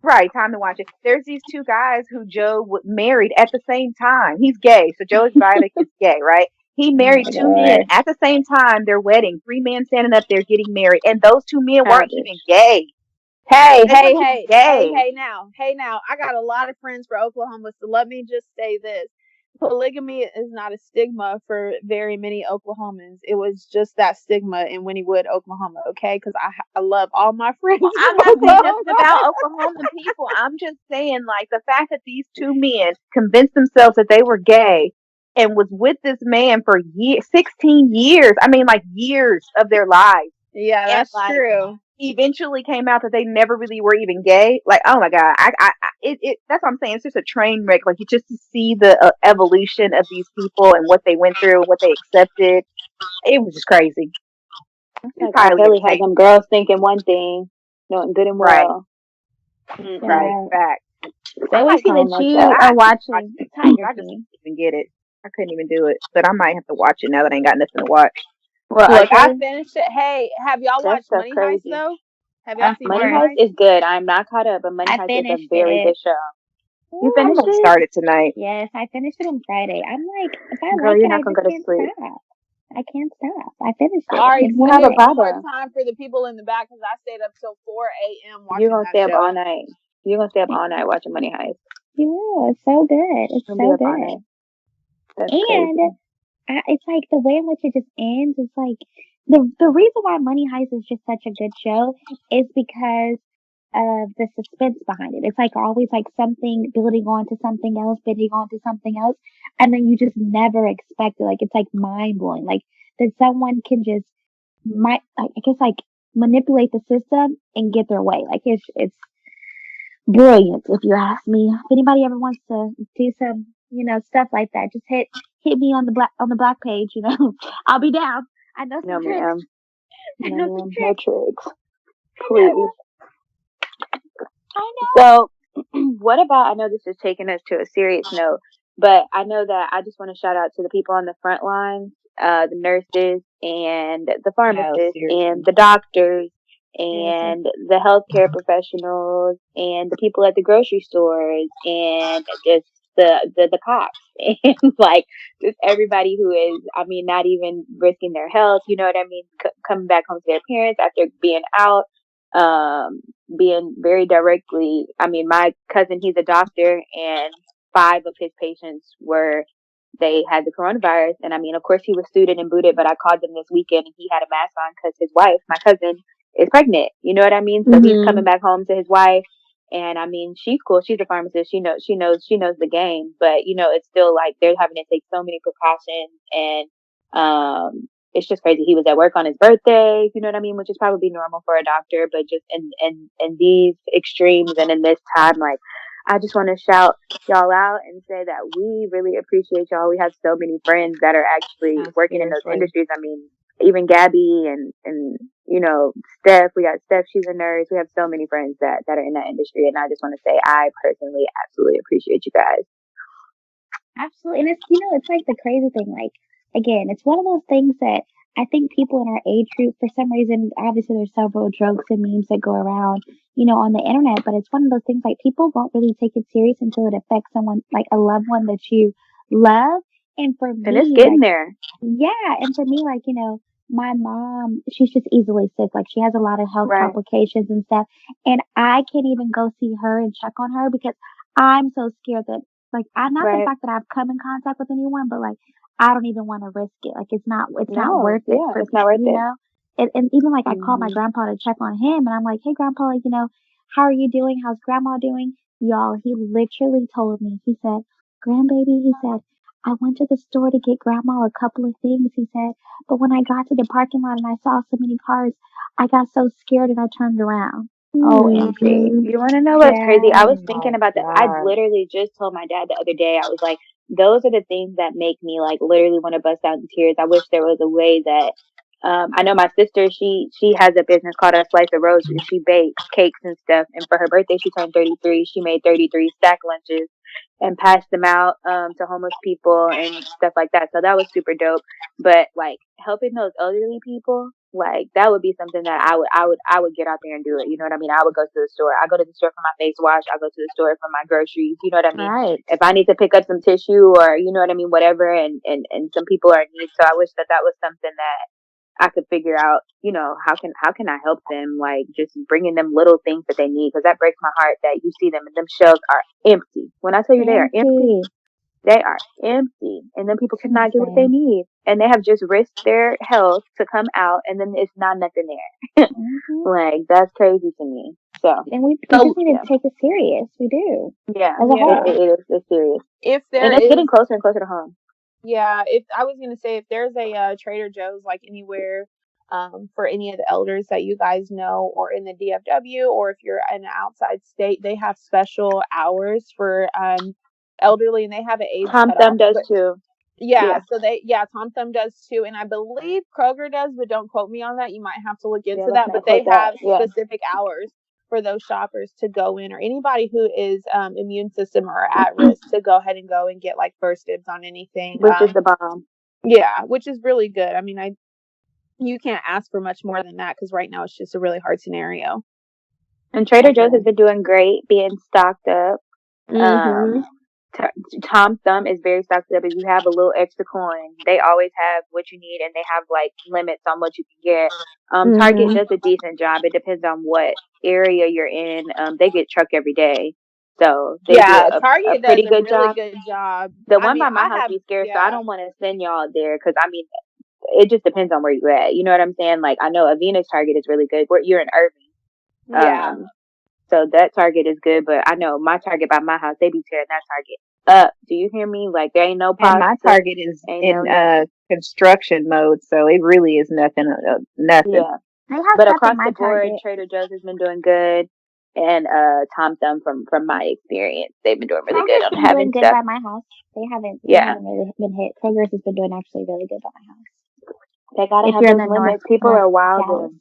Right, time to watch it. There's these two guys who Joe married at the same time. He's gay, so Joe Exotic is gay, right? He married two men at the same time. Their wedding, 3 men standing up there getting married, and those 2 men weren't even gay. Hey, They weren't even gay. now. I got a lot of friends for Oklahoma, so let me just say this. Polygamy is not a stigma for very many Oklahomans. It was just that stigma in Wynnewood, Oklahoma, okay? Because I love all my friends Well, I'm from not saying nothing Oklahoma. about Oklahoma people. I'm just saying, like, the fact that these 2 men convinced themselves that they were gay and was with this man for 16 years. I mean, like, years of their lives. Yeah, And that's like, true. eventually came out that they never really were even gay. Like, oh my God, that's what I'm saying. It's just a train wreck. Like, you just to see the evolution of these people and what they went through and what they accepted. It was just crazy. Like R. Kelly had them girls thinking one thing, knowing good and well. Right, fact. So we see that you are watching Tiger I just King. couldn't even get it. I couldn't even do it, but I might have to watch it now that I ain't got nothing to watch. Well, look, I finished it. Hey, have y'all watched Money Heist though? Have y'all seen Money Heist? Is good. I'm not caught up, but Money Heist is a very good show. You finished it? Started tonight. Yes, I finished it on Friday. I'm like, if I Girl, like you're it, not I gonna just go to can't sleep. stop. I can't stop. I finished it. All right, you have a problem. One more time for the people in the back because I stayed up till 4 a.m. watching You're gonna stay up show. all night. You're gonna stay up all night watching Money Heist. You will. It's so good. It's so good. And it's like the way in which it just ends is like the reason why Money Heist is just such a good show is because of the suspense behind it. It's like always like something building on to something else, and then you just never expect it. Like it's like mind blowing. Like that someone can just I guess like manipulate the system and get their way. Like it's brilliant if you ask me. If anybody ever wants to do some, stuff like that, just hit me on the black page, I'll be down. I know some tricks. Ma'am. I know some tricks. No tricks. Please. I know. So what about, I know this is taking us to a serious note, but I know that I just want to shout out to the people on the front lines, the nurses and the pharmacists and the doctors and the healthcare professionals and the people at the grocery stores and just the cops and like just everybody who is, I mean, not even risking their health, you know what I mean, coming back home to their parents after being out, being very directly, I mean, my cousin, he's a doctor, and 5 of his patients they had the coronavirus. And I mean, of course he was suited and booted, but I called him this weekend and he had a mask on because his wife, my cousin, is pregnant. You know what I mean? So he's coming back home to his wife. And I mean, she's cool. She's a pharmacist. She knows the game, but it's still like they're having to take so many precautions, and it's just crazy. He was at work on his birthday, you know what I mean, which is probably normal for a doctor, but just in these extremes and in this time, like, I just want to shout y'all out and say that we really appreciate y'all. We have so many friends that are actually working in those industries. I mean, even Gabi and Steph, we got Steph, she's a nurse. We have so many friends that are in that industry. And I just want to say, I personally absolutely appreciate you guys. Absolutely. And it's, it's like the crazy thing. Like, again, it's one of those things that I think people in our age group, for some reason, obviously there's several jokes and memes that go around, on the internet, but it's one of those things like people won't really take it serious until it affects someone, like a loved one that you love. And for me, and it's getting there. Yeah. And for me, like, my mom, she's just easily sick. Like she has a lot of health complications and stuff. And I can't even go see her and check on her because I'm so scared that like I'm not the fact that I've come in contact with anyone, but like I don't even want to risk it. Like it's not worth it for it's not worth me, you know? And even like I called my grandpa to check on him and I'm like, hey grandpa, like, how are you doing? How's grandma doing? Y'all, he literally told me, he said, grandbaby, he said, I went to the store to get grandma a couple of things, he said, but when I got to the parking lot and I saw so many cars, I got so scared and I turned around. OMG. You want to know what's crazy? I was Oh thinking my about that. I God. literally just told my dad the other day, I was like, those are the things that make me like literally want to bust out in tears. I wish there was a way that, I know my sister, she has a business called A Slice of Roses. She bakes cakes and stuff. And for her birthday, she turned 33. She made 33 stack lunches and passed them out to homeless people and stuff like that. So that was super dope. But like helping those elderly people, like that would be something that I would get out there and do it. You know what I mean? I would go to the store. I go to the store for my face wash. I go to the store for my groceries. You know what I mean? Right. If I need to pick up some tissue or you know what I mean, whatever. And some people are in need. So I wish that was something that I could figure out, how can I help them? Like just bringing them little things that they need, because that breaks my heart that you see them and them shelves are empty. When I tell you they are empty, they are empty, and then people cannot get what they need, and they have just risked their health to come out, and then it's not nothing there. Like that's crazy to me. So, and we just need to take it serious. We do. Yeah, as a whole. it's serious. If there and it's getting closer and closer to home. Yeah, if I was gonna say if there's a Trader Joe's like anywhere for any of the elders that you guys know or in the DFW or if you're in an outside state, they have special hours for elderly and they have an age Tom cutoff. Thumb does too. Yeah, so Tom Thumb does too, and I believe Kroger does, but don't quote me on that. You might have to look into that. But they have specific hours for those shoppers to go in, or anybody who is immune system or at risk to go ahead and go and get like first dibs on anything. Which is the bomb. Yeah, which is really good. I mean, you can't ask for much more than that because right now it's just a really hard scenario. And Trader Joe's has been doing great, being stocked up. Tom Thumb is very stocked up. If you have a little extra coin, they always have what you need, and they have like limits on what you can get. Target does a decent job. It depends on what area you're in. They get truck every day, so they do a pretty good job. The one by my house be scarce, so I don't want to send y'all there because I mean, it just depends on where you're at. You know what I'm saying? Like I know Avina's Target is really good. You're in Irving, so that Target is good. But I know my Target by my house, they be tearing that Target up. Do you hear me? Like there ain't no pasta. And my Target is in construction mode, so it really is nothing. Yeah, but across the board, Trader Joe's has been doing good, and Tom Thumb from my experience, they've been doing really good on having good stuff. by my house. They haven't really been hit. Kroger's has been doing actually really good by my house. They gotta have those limits. People are wild.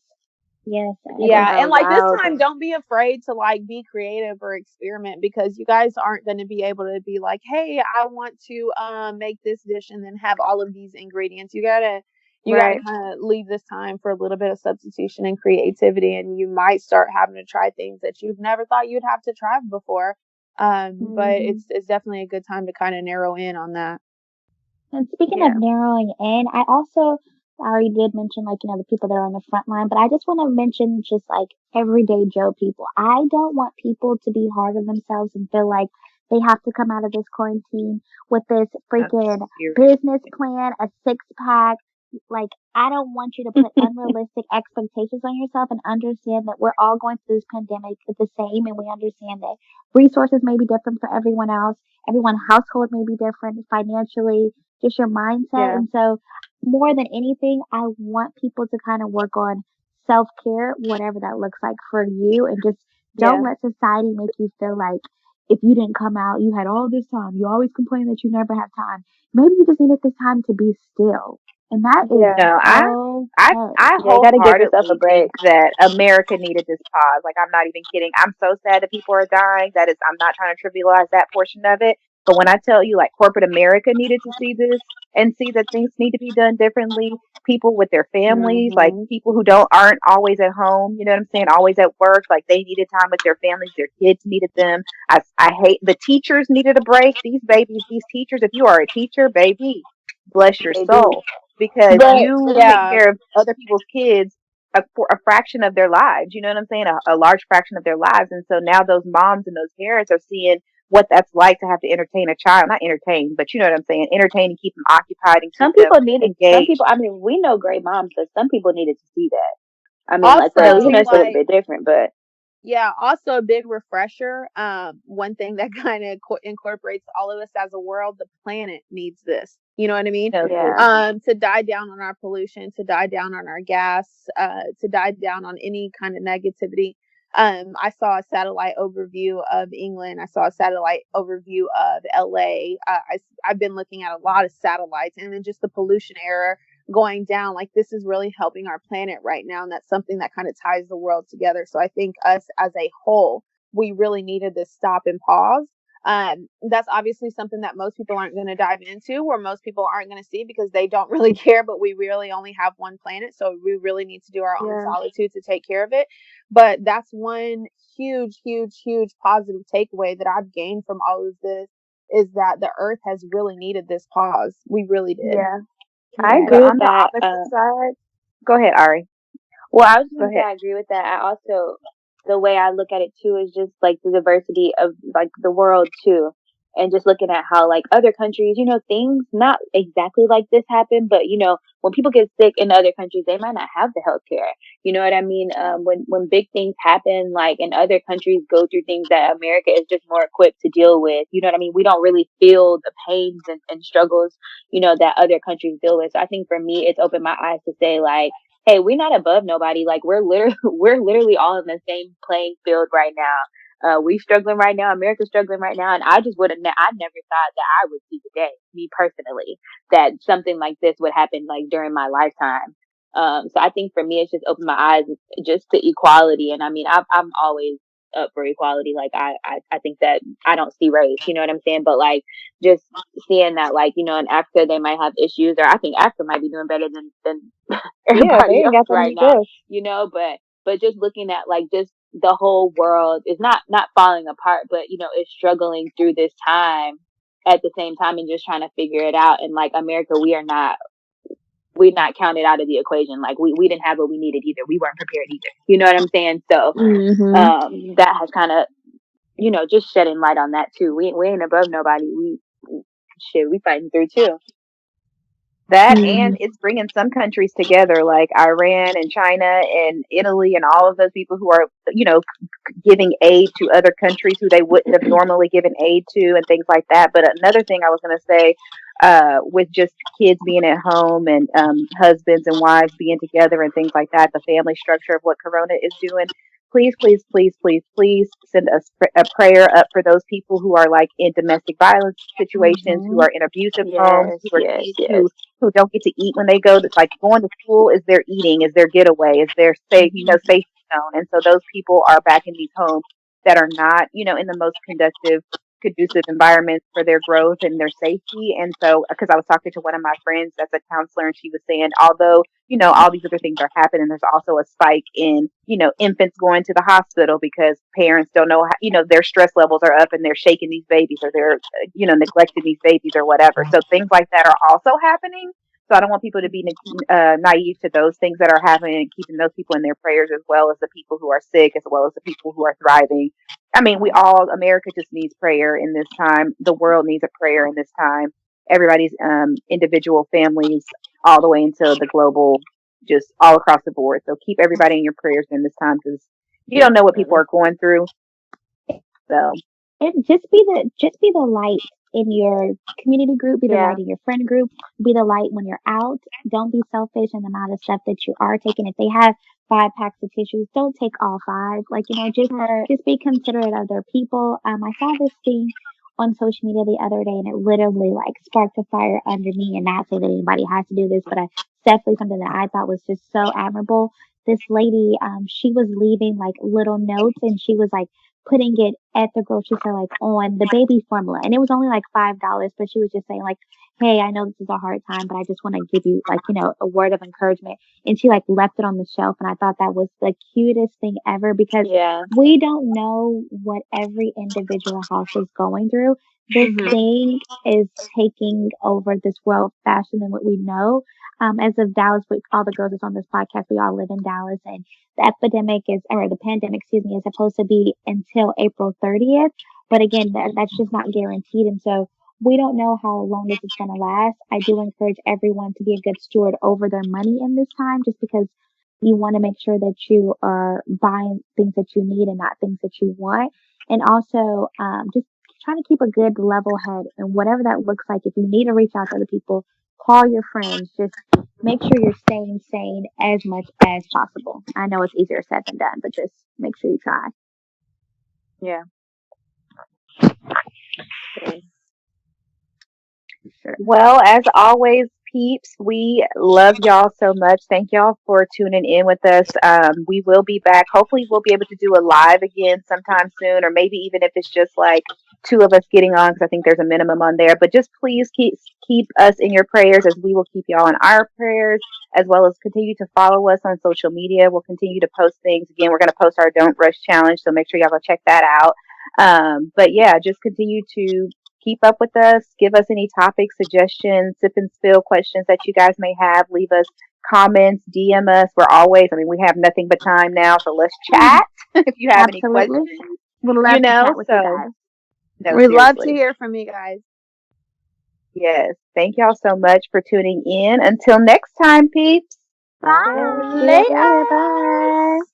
Yes. Yeah, and like this time, don't be afraid to like be creative or experiment because you guys aren't going to be able to be like, hey, I want to make this dish and then have all of these ingredients. You gotta kind of leave this time for a little bit of substitution and creativity, and you might start having to try things that you've never thought you'd have to try before. But it's definitely a good time to kind of narrow in on that. And speaking of narrowing in, I already did mention like, the people that are on the front line, but I just want to mention just like everyday Joe people. I don't want people to be hard on themselves and feel like they have to come out of this quarantine with this freaking business plan, a 6-pack. Like, I don't want you to put unrealistic expectations on yourself and understand that we're all going through this pandemic the same. And we understand that resources may be different for everyone else. Everyone's household may be different financially, just your mindset. And so more than anything, I want people to kind of work on self-care, whatever that looks like for you. And just don't let society make you feel like if you didn't come out, you had all this time. You always complain that you never have time. Maybe you just needed this time to be still. And that is I wholeheartedly think that America needed this pause. Like, I'm not even kidding. I'm so sad that people are dying. I'm not trying to trivialize that portion of it. But when I tell you, like, corporate America needed to see this and see that things need to be done differently, people with their families, like people who aren't always at home, you know what I'm saying, always at work, like they needed time with their families, their kids needed them. I hate the teachers needed a break. These babies, these teachers, if you are a teacher, baby, bless your soul. because But you take Yeah. care of other people's kids for a fraction of their lives. You know what I'm saying? A large fraction of their lives. And so now those moms and those parents are seeing what that's like to have to entertain a child. Not entertain, but you know what I'm saying? Entertain and keep them occupied and keep some them people needed, some engaged. people, I mean, we know great moms, but some people needed to see that. I mean, like for No, us, Also, it's a little like, bit different, but yeah, also a big refresher. One thing that kind of incorporates all of us as a world, the planet needs this. You know what I mean? no, yeah. seriously. To die down on our pollution, to die down on our gas, to die down on any kind of negativity. I saw a satellite overview of England. I saw a satellite overview of LA. I've been looking at a lot of satellites, and then just the pollution era going down. Like, this is really helping our planet right now, and that's something that kind of ties the world together. So I think us as a whole, we really needed this stop and pause. That's obviously something that most people aren't going to dive into, or most people aren't going to see, because they don't really care. But we really only have one planet, so we really need to do our own Yeah. solitude to take care of it. But that's one huge positive takeaway that I've gained from all of this, is that the earth has really needed this pause. We really did. Yeah. I Yes. agree But with on the that. opposite side, go ahead, Ari. Well, I was just Go gonna say ahead. I agree with that. I also, the way I look at it too is just like the diversity of like the world too, and just looking at how like other countries, things not exactly like this happen, but when people get sick in other countries, they might not have the health care. You know what I mean? When big things happen, like in other countries go through things that America is just more equipped to deal with. You know what I mean? We don't really feel the pains and struggles, that other countries deal with. So I think for me, it's opened my eyes to say like, hey, we're not above nobody. Like we're literally all in the same playing field right now. We struggling right now. America's struggling right now, and I just I never thought that I would see the day, me personally, that something like this would happen like during my lifetime. So I think for me, it's just opened my eyes just to equality, and I mean, I'm always up for equality. Like I think that I don't see race. You know what I'm saying? But like just seeing that, like in Africa they might have issues, or I think Africa might be doing better than Yeah, they everybody ain't else got that right many now, deaths. but just looking at like just the whole world is not falling apart, but is struggling through this time at the same time and just trying to figure it out. And like America, we're not counted out of the equation. Like we didn't have what we needed either. We weren't prepared either. You know what I'm saying? So Mm-hmm. that has kind of just shedding light on that too. We ain't above nobody. We fighting through too. That, Mm-hmm. and it's bringing some countries together, like Iran and China and Italy and all of those people who are, giving aid to other countries who they wouldn't have normally given aid to and things like that. But another thing I was going to say, with just kids being at home and husbands and wives being together and things like that, the family structure of what Corona is doing. Please, please, please, please, please send us a prayer up for those people who are like in domestic violence situations, who Mm-hmm. are in abusive homes, Yes, who are yes, kids yes. who don't get to eat when they go. That's like going to school is their eating, is their getaway, is their safe, safety zone. And so those people are back in these homes that are not, in the most conducive environments for their growth and their safety. And so, because I was talking to one of my friends that's a counselor, and she was saying, although, all these other things are happening, there's also a spike in, infants going to the hospital because parents don't know how, their stress levels are up and they're shaking these babies, or they're, neglecting these babies or whatever. So things like that are also happening. So I don't want people to be naive to those things that are happening, and keeping those people in their prayers, as well as the people who are sick, as well as the people who are thriving. I mean, America just needs prayer in this time. The world needs a prayer in this time. Everybody's individual families, all the way into the global, just all across the board. So keep everybody in your prayers in this time, because you don't know what people Definitely. are going through. So And just be the light in your community group, be the Yeah. light in your friend group, be the light when you're out. Don't be selfish in the amount of stuff that you are taking. If they have 5 packs of tissues, don't take all 5. Like, Right. just be considerate of their people. I saw this thing on social media the other day, and it literally like sparked a fire under me. And not say that anybody has to do this, but it's definitely something that I thought was just so admirable. This lady, she was leaving like little notes, and she was like putting it at the grocery store, like on the baby formula. And it was only like $5, but she was just saying like, hey, I know this is a hard time, but I just want to give you like, a word of encouragement. And she like left it on the shelf. And I thought that was the cutest thing ever, because Yeah. we don't know what every individual house is going through. this Mhm. thing is taking over this world faster than what we know. As of Dallas, all the girls that's on this podcast, we all live in Dallas, and the epidemic or the pandemic, excuse me, is supposed to be until April 30th. But again, that's just not guaranteed. And so we don't know how long this is going to last. I do encourage everyone to be a good steward over their money in this time, just because you want to make sure that you are buying things that you need and not things that you want. And also, just trying to keep a good level head and whatever that looks like. If you need to reach out to other people, call your friends. Just make sure you're staying sane as much as possible. I know it's easier said than done, but just make sure you try. Yeah. Sure. Well, as always, peeps, we love y'all so much. Thank y'all for tuning in with us. We will be back. Hopefully, we'll be able to do a live again sometime soon, or maybe even if it's just like two of us getting on, because I think there's a minimum on there. But just please keep us in your prayers, as we will keep y'all in our prayers, as well as continue to follow us on social media. We'll continue to post things. Again, we're going to post our Don't Rush Challenge, so make sure y'all go check that out. But yeah, just continue to keep up with us. Give us any topic suggestions, sip and spill questions that you guys may have. Leave us comments, DM us. We have nothing but time now, so let's chat if you have any Absolutely. questions. Would love to chat with you guys. No, We'd love to seriously. hear from you guys. Yes. Thank y'all so much for tuning in. Until next time, peeps. Bye. Later. Bye.